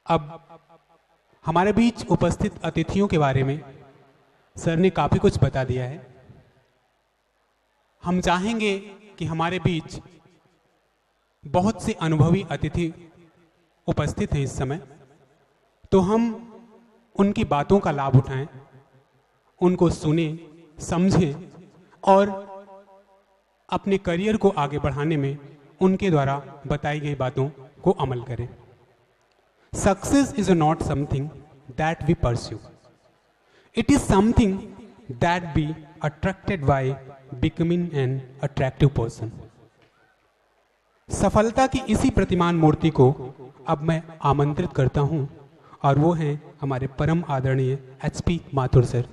अब हमारे बीच उपस्थित अतिथियों के बारे में सर ने काफ़ी कुछ बता दिया है। हम चाहेंगे कि हमारे बीच बहुत से अनुभवी अतिथि उपस्थित हैं इस समय, तो हम उनकी बातों का लाभ उठाएं, उनको सुने, समझें और अपने करियर को आगे बढ़ाने में उनके द्वारा बताई गई बातों को अमल करें। Success is not something that we pursue, it is something that be attracted by becoming an attractive person. सफलता की इसी प्रतिमान मूर्ति को अब मैं आमंत्रित करता हूं और वो हैं हमारे परम आदरणीय HP माथुर सर।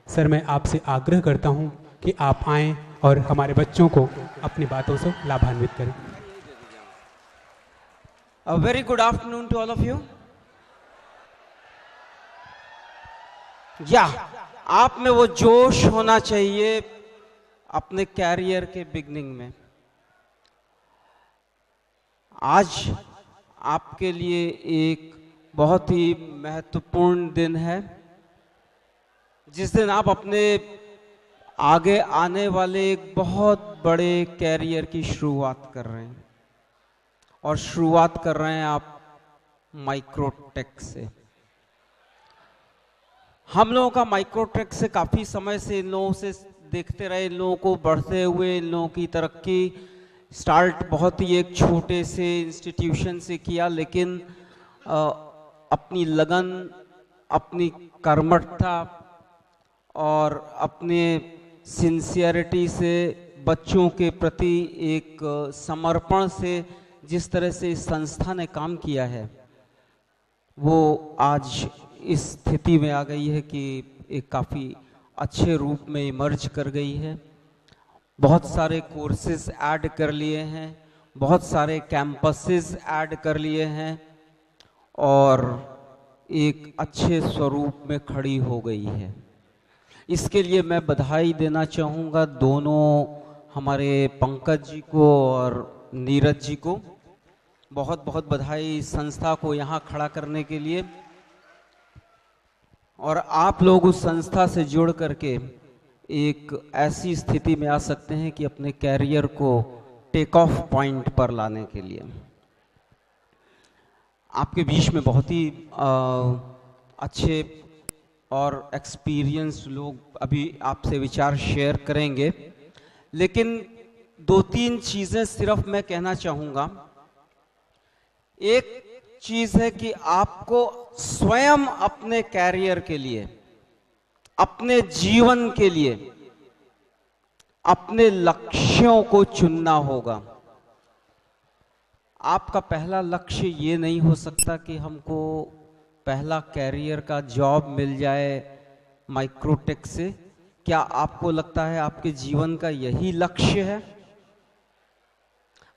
सर, मैं आपसे आग्रह करता हूं कि आप आएं और हमारे बच्चों को अपनी बातों से लाभान्वित करें। A very good afternoon to all of you. आप में वो जोश होना चाहिए अपने कैरियर के बिगनिंग में। आज आपके लिए एक बहुत ही महत्वपूर्ण दिन है, जिस दिन आप अपने आगे आने वाले एक बहुत बड़े कैरियर की शुरुआत कर रहे हैं, और शुरुआत कर रहे हैं आप माइक्रोटेक से। हम लोगों का माइक्रोटेक से काफ़ी समय से इन लोगों से देखते रहे, इन लोगों को बढ़ते हुए, इन लोगों की तरक्की। स्टार्ट बहुत ही एक छोटे से इंस्टीट्यूशन से किया, लेकिन अपनी लगन, अपनी कर्मठता और अपने सिंसियरिटी से बच्चों के प्रति एक समर्पण से जिस तरह से इस संस्था ने काम किया है, वो आज इस स्थिति में आ गई है कि एक काफ़ी अच्छे रूप में इमर्ज कर गई है। बहुत सारे कोर्सेज ऐड कर लिए हैं, बहुत सारे कैंपसेस ऐड कर लिए हैं और एक अच्छे स्वरूप में खड़ी हो गई है। इसके लिए मैं बधाई देना चाहूँगा दोनों हमारे पंकज जी को और नीरज जी को। बहुत बहुत बधाई संस्था को यहाँ खड़ा करने के लिए। और आप लोग उस संस्था से जुड़ करके एक ऐसी स्थिति में आ सकते हैं कि अपने कैरियर को टेक ऑफ पॉइंट पर लाने के लिए आपके बीच में बहुत ही अच्छे और एक्सपीरियंस लोग अभी आपसे विचार शेयर करेंगे, लेकिन दो तीन चीज़ें सिर्फ मैं कहना चाहूँगा। एक चीज़ है कि आपको स्वयं अपने कैरियर के लिए, अपने जीवन के लिए अपने लक्ष्यों को चुनना होगा। आपका पहला लक्ष्य ये नहीं हो सकता कि हमको पहला कैरियर का जॉब मिल जाए माइक्रोटेक से। क्या आपको लगता है आपके जीवन का यही लक्ष्य है?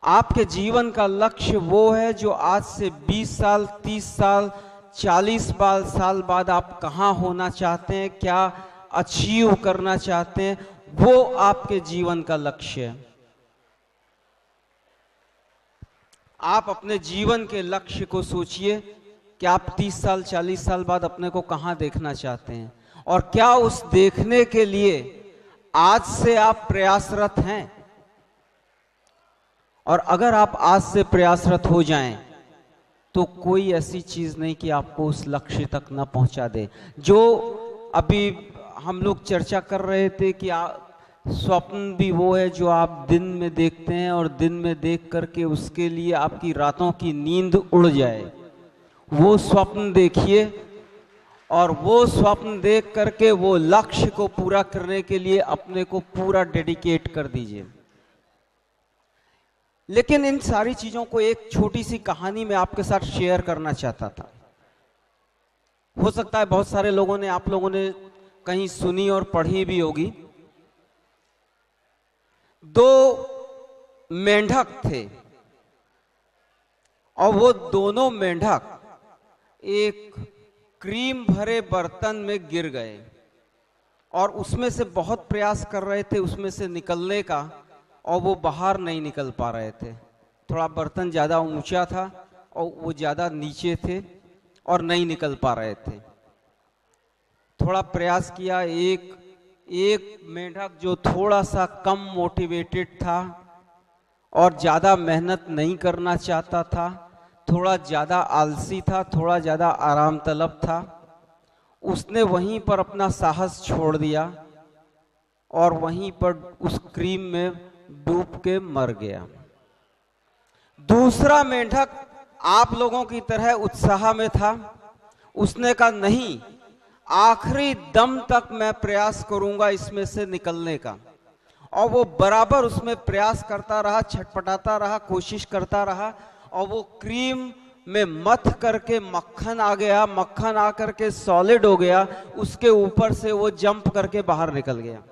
आपके जीवन का लक्ष्य वो है जो आज से 20 साल, 30 साल, 40 साल बाद आप कहाँ होना चाहते हैं, क्या अचीव करना चाहते हैं, वो आपके जीवन का लक्ष्य है। आप अपने जीवन के लक्ष्य को सोचिए कि आप 30 साल, 40 साल बाद अपने को कहाँ देखना चाहते हैं, और क्या उस देखने के लिए आज से आप प्रयासरत हैं। और अगर आप आज से प्रयासरत हो जाएं तो कोई ऐसी चीज़ नहीं कि आपको उस लक्ष्य तक ना पहुंचा दे। जो अभी हम लोग चर्चा कर रहे थे कि स्वप्न भी वो है जो आप दिन में देखते हैं और दिन में देख करके उसके लिए आपकी रातों की नींद उड़ जाए। वो स्वप्न देखिए और वो स्वप्न देख करके वो लक्ष्य को पूरा करने के लिए अपने को पूरा डेडिकेट कर दीजिए। लेकिन इन सारी चीज़ों को एक छोटी सी कहानी में आपके साथ शेयर करना चाहता था। हो सकता है बहुत सारे लोगों ने, आप लोगों ने कहीं सुनी और पढ़ी भी होगी। दो मेंढक थे और वो दोनों मेंढक एक क्रीम भरे बर्तन में गिर गए और उसमें से बहुत प्रयास कर रहे थे उसमें से निकलने का, और वो बाहर नहीं निकल पा रहे थे। थोड़ा बर्तन ज़्यादा ऊंचा था और वो ज़्यादा नीचे थे और नहीं निकल पा रहे थे। थोड़ा प्रयास किया, एक मेंढक जो थोड़ा सा कम मोटिवेटेड था और ज़्यादा मेहनत नहीं करना चाहता था, थोड़ा ज़्यादा आलसी था, थोड़ा ज़्यादा आराम तलब था, उसने वहीं पर अपना साहस छोड़ दिया और वहीं पर उस क्रीम में डूब के मर गया। दूसरा मेंढक आप लोगों की तरह उत्साह में था। उसने कहा नहीं, आखिरी दम तक मैं प्रयास करूंगा इसमें से निकलने का। और वो बराबर उसमें प्रयास करता रहा, छटपटाता रहा, कोशिश करता रहा, और वो क्रीम में मथ करके मक्खन आ गया, मक्खन आ करके सॉलिड हो गया, उसके ऊपर से वो जंप करके बाहर निकल गया।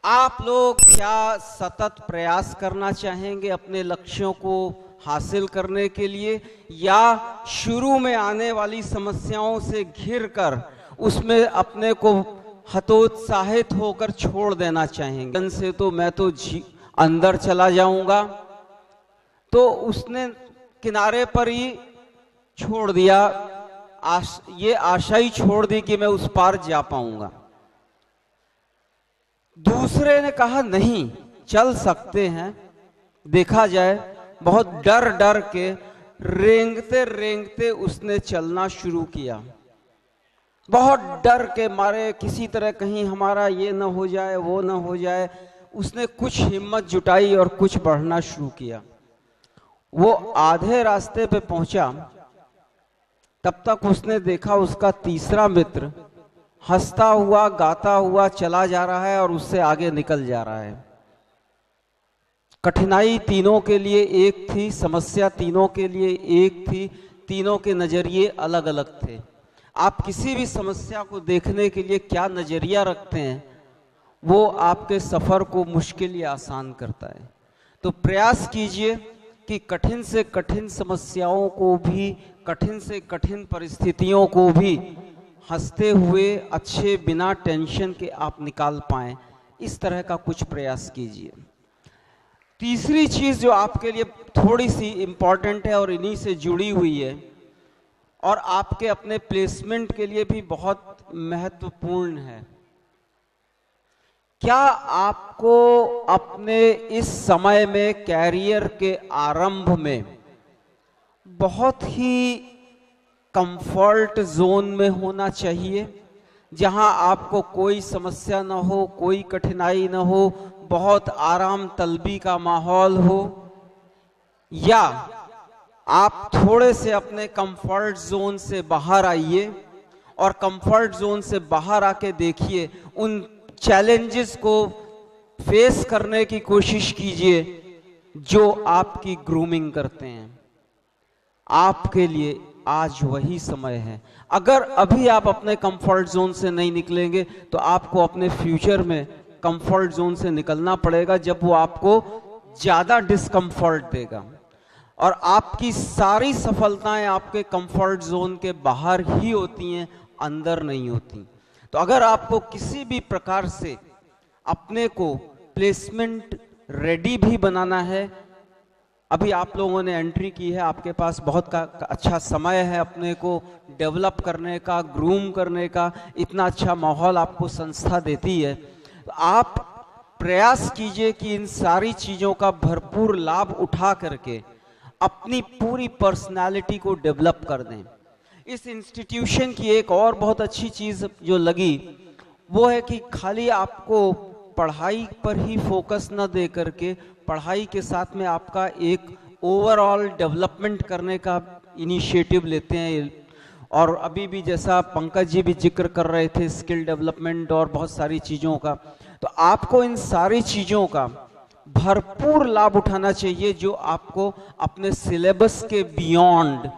आप लोग क्या सतत प्रयास करना चाहेंगे अपने लक्ष्यों को हासिल करने के लिए, या शुरू में आने वाली समस्याओं से घिरकर उसमें अपने को हतोत्साहित होकर छोड़ देना चाहेंगे? से तो मैं तो अंदर चला जाऊंगा, तो उसने किनारे पर ही छोड़ दिया, ये आशा ही छोड़ दी कि मैं उस पार जा पाऊंगा। दूसरे ने कहा नहीं, चल सकते हैं, देखा जाए। बहुत डर डर के, रेंगते रेंगते उसने चलना शुरू किया। बहुत डर के मारे, किसी तरह कहीं हमारा ये न हो जाए, वो न हो जाए, उसने कुछ हिम्मत जुटाई और कुछ बढ़ना शुरू किया। वो आधे रास्ते पे पहुंचा, तब तक उसने देखा उसका तीसरा मित्र हंसता हुआ, गाता हुआ चला जा रहा है और उससे आगे निकल जा रहा है। कठिनाई तीनों के लिए एक थी, समस्या तीनों के लिए एक थी, तीनों के नजरिए अलग अलग थे। आप किसी भी समस्या को देखने के लिए क्या नजरिया रखते हैं, वो आपके सफर को मुश्किल या आसान करता है। तो प्रयास कीजिए कि कठिन से कठिन समस्याओं को भी, कठिन से कठिन परिस्थितियों को भी हंसते हुए, अच्छे, बिना टेंशन के आप निकाल पाएं। इस तरह का कुछ प्रयास कीजिए। तीसरी चीज जो आपके लिए थोड़ी सी इंपॉर्टेंट है और इन्हीं से जुड़ी हुई है और आपके अपने प्लेसमेंट के लिए भी बहुत महत्वपूर्ण है, क्या आपको अपने इस समय में, कैरियर के आरंभ में, बहुत ही कंफर्ट जोन में होना चाहिए, जहां आपको कोई समस्या ना हो, कोई कठिनाई ना हो, बहुत आराम तलबी का माहौल हो, या आप थोड़े से अपने कंफर्ट जोन से बाहर आइए और कंफर्ट जोन से बाहर आके देखिए, उन चैलेंजेस को फेस करने की कोशिश कीजिए जो आपकी ग्रूमिंग करते हैं। आपके लिए आज वही समय है। अगर अभी आप अपने कंफर्ट जोन से नहीं निकलेंगे तो आपको अपने फ्यूचर में कंफर्ट जोन से निकलना पड़ेगा, जब वो आपको ज्यादा डिस्कंफर्ट देगा। और आपकी सारी सफलताएं आपके कंफर्ट जोन के बाहर ही होती हैं, अंदर नहीं होती। तो अगर आपको किसी भी प्रकार से अपने को प्लेसमेंट रेडी भी बनाना है, अभी आप लोगों ने एंट्री की है, आपके पास बहुत अच्छा समय है अपने को डेवलप करने का, ग्रूम करने का, इतना अच्छा माहौल आपको संस्था देती है। तो आप प्रयास कीजिए कि इन सारी चीज़ों का भरपूर लाभ उठा करके अपनी पूरी पर्सनालिटी को डेवलप कर दें। इस इंस्टीट्यूशन की एक और बहुत अच्छी चीज़ जो लगी वो है कि खाली आपको पढ़ाई पर ही फोकस न दे करके, पढ़ाई के साथ में आपका एक ओवरऑल डेवलपमेंट करने का इनिशिएटिव लेते हैं। और अभी भी जैसा पंकज जी भी जिक्र कर रहे थे, स्किल डेवलपमेंट और बहुत सारी चीज़ों का, तो आपको इन सारी चीज़ों का भरपूर लाभ उठाना चाहिए जो आपको अपने सिलेबस के बियॉन्ड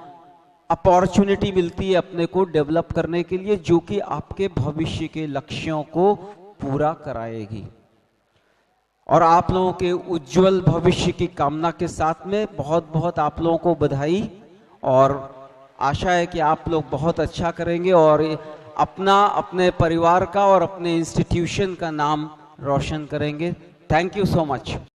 अपॉर्चुनिटी मिलती है अपने को डेवलप करने के लिए, जो कि आपके भविष्य के लक्ष्यों को पूरा कराएगी। और आप लोगों के उज्जवल भविष्य की कामना के साथ में बहुत बहुत आप लोगों को बधाई, और आशा है कि आप लोग बहुत अच्छा करेंगे और अपना, अपने परिवार का और अपने इंस्टीट्यूशन का नाम रोशन करेंगे। Thank you so much.